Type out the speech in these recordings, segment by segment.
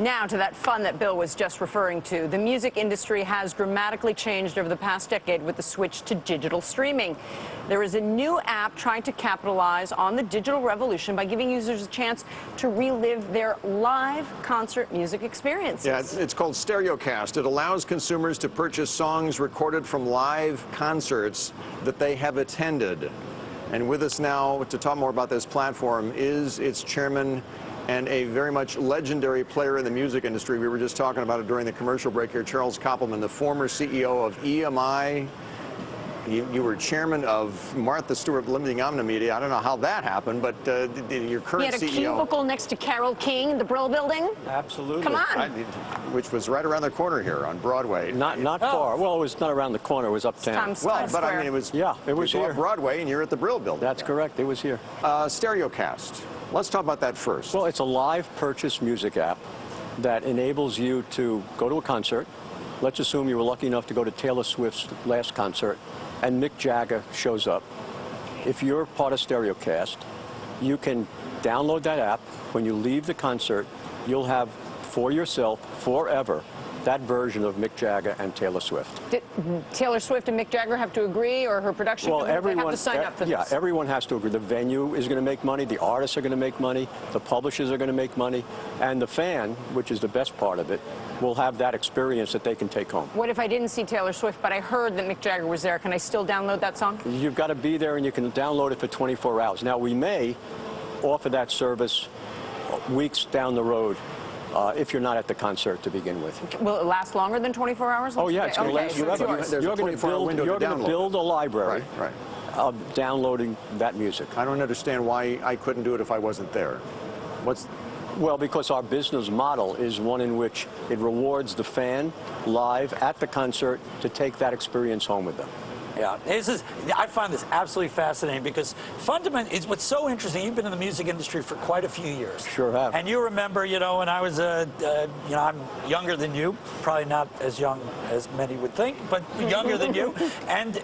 Now to that fun that Bill was just referring to. The music industry has dramatically changed over the past decade with the switch to digital streaming. There is a new app trying to capitalize on the digital revolution by giving users a chance to relive their live concert music experiences. Yeah, it's called Stereocast. It allows consumers to purchase songs recorded from live concerts that they have attended. And with us now to talk more about this platform is its chairman and a very much legendary player in the music industry. We were just talking about it during the commercial break here. Charles Koppelman, the former CEO of EMI. You were chairman of Martha Stewart Limited Omni Media. I don't know how that happened, but your current CEO. He had a cubicle next to Carole King, the Brill Building. Absolutely. Come on. Which was right around the corner here on Broadway. Not far. Well, it was not around the corner. It was uptown. Well, but I mean, it was. Yeah, it was here. Broadway, and you're at the Brill Building. That's correct. It was here. Stereocast. Let's talk about that first. Well, it's a live purchase music app that enables you to go to a concert. Let's assume you were lucky enough to go to Taylor Swift's last concert, and Mick Jagger shows up. If you're part of Stereocast, you can download that app. When you leave the concert, you'll have for yourself forever that version of Mick Jagger and Taylor Swift. Did Taylor Swift and Mick Jagger have to agree, or her production company have to sign up for this? Yeah, everyone has to agree. The venue is going to make money, the artists are going to make money, the publishers are going to make money, and the fan, which is the best part of it, will have that experience that they can take home. What if I didn't see Taylor Swift, but I heard that Mick Jagger was there? Can I still download that song? You've got to be there, and you can download it for 24 hours. Now, we may offer that service weeks down the road. If you're not at the concert to begin with. Will it last longer than 24 hours? Oh, yeah, it's going to last forever. You're going to build a library of downloading that music. I don't understand why I couldn't do it if I wasn't there. Well, because our business model is one in which it rewards the fan live at the concert to take that experience home with them. Yeah, I find this absolutely fascinating because fundamentally, what's so interesting. You've been in the music industry for quite a few years. Sure have. And you remember, when I was, I'm younger than you, probably not as young as many would think, but younger than you. And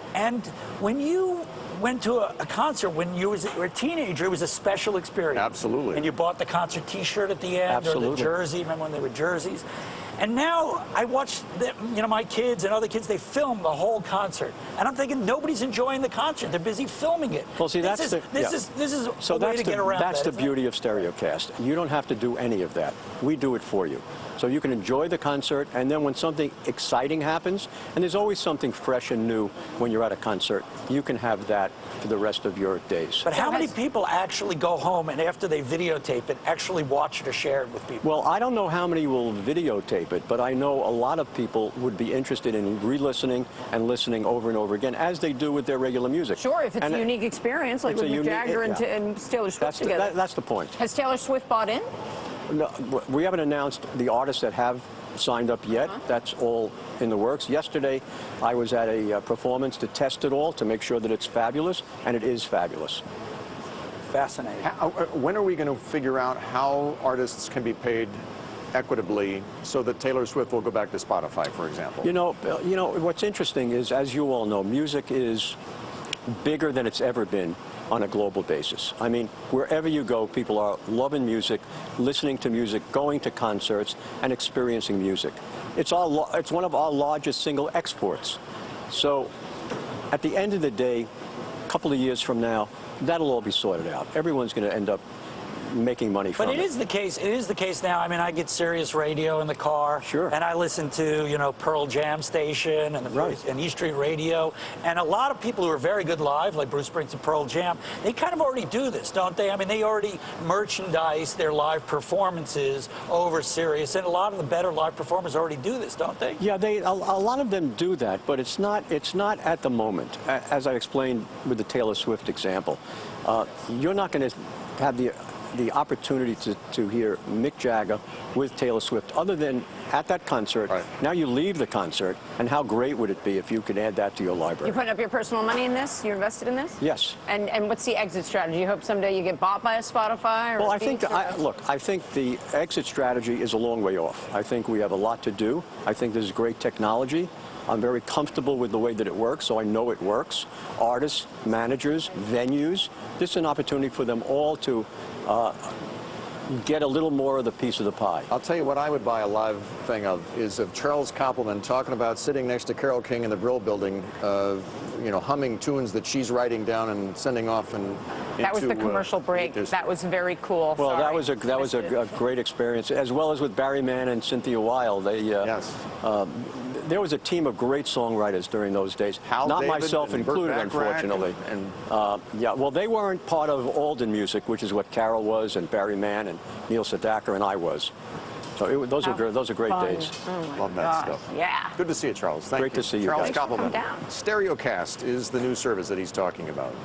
when you went to a concert when you were a teenager, it was a special experience. Absolutely. And you bought the concert T-shirt at the end, Absolutely. or the jersey. Remember when they were jerseys? And now I watch, my kids and other kids, they film the whole concert. And I'm thinking, nobody's enjoying the concert. They're busy filming it. Well, see, this is a way to get around that. That's the beauty of Stereocast. You don't have to do any of that. We do it for you. So you can enjoy the concert, and then when something exciting happens, and there's always something fresh and new when you're at a concert, you can have that for the rest of your days. But how many people actually go home and after they videotape it, actually watch it or share it with people? Well, I don't know how many will videotape it, but I know a lot of people would be interested in re-listening and listening over and over again, as they do with their regular music. Sure, if it's a unique experience, like with Mick Jagger and Taylor Swift together. That's the point. Has Taylor Swift bought in? No, we haven't announced the artists that have signed up yet. That's all in the works. Yesterday, I was at a performance to test it all to make sure that it's fabulous, and it is fabulous. Fascinating. When are we going to figure out how artists can be paid equitably so that Taylor Swift will go back to Spotify, for example? What's interesting is, as you all know, music is bigger than it's ever been on a global basis. I mean, wherever you go, people are loving music, listening to music, going to concerts, and experiencing music. It's one of our largest single exports. So at the end of the day, a couple of years from now, that'll all be sorted out. Everyone's going to end up making money from it. But it is the case now. I mean, I get Sirius Radio in the car. Sure. And I listen to, Pearl Jam Station and East Street Radio. And a lot of people who are very good live, like Bruce Springsteen, Pearl Jam, they kind of already do this, don't they? I mean, they already merchandise their live performances over Sirius. And a lot of the better live performers already do this, don't they? Yeah, a lot of them do that, but it's not at the moment. As I explained with the Taylor Swift example, you're not going to have the opportunity to hear Mick Jagger with Taylor Swift, other than at that concert. Right. Now you leave the concert, and how great would it be if you could add that to your library? You put up your personal money in this? You're invested in this? Yes. And what's the exit strategy? You hope someday you get bought by a Spotify? Or well, I think the exit strategy is a long way off. I think we have a lot to do. I think there's great technology. I'm very comfortable with the way that it works, so I know it works. Artists, managers, venues, this is an opportunity for them all to get a little more of the piece of the pie. I'll tell you what I would buy a live thing of is of Charles Koppelman talking about sitting next to Carole King in the Brill Building, you know, humming tunes that she's writing down and sending off and that was the commercial break. That was very cool. Well, Sorry. that was a great experience, as well as with Barry Mann and Cynthia Weil. They yes. There was a team of great songwriters during those days. Hal Not David myself and Burt included, Bacharach unfortunately. Yeah, well, they weren't part of Alden Music, which is what Carol was, and Barry Mann, and Neil Sedaka, and I was. So those are great days. Oh my Love that gosh. stuff. Yeah. Good to see you, Charles. Thank Great you. to see you Charles guys. Thanks for Koppelman. coming down. Stereocast is the new service that he's talking about.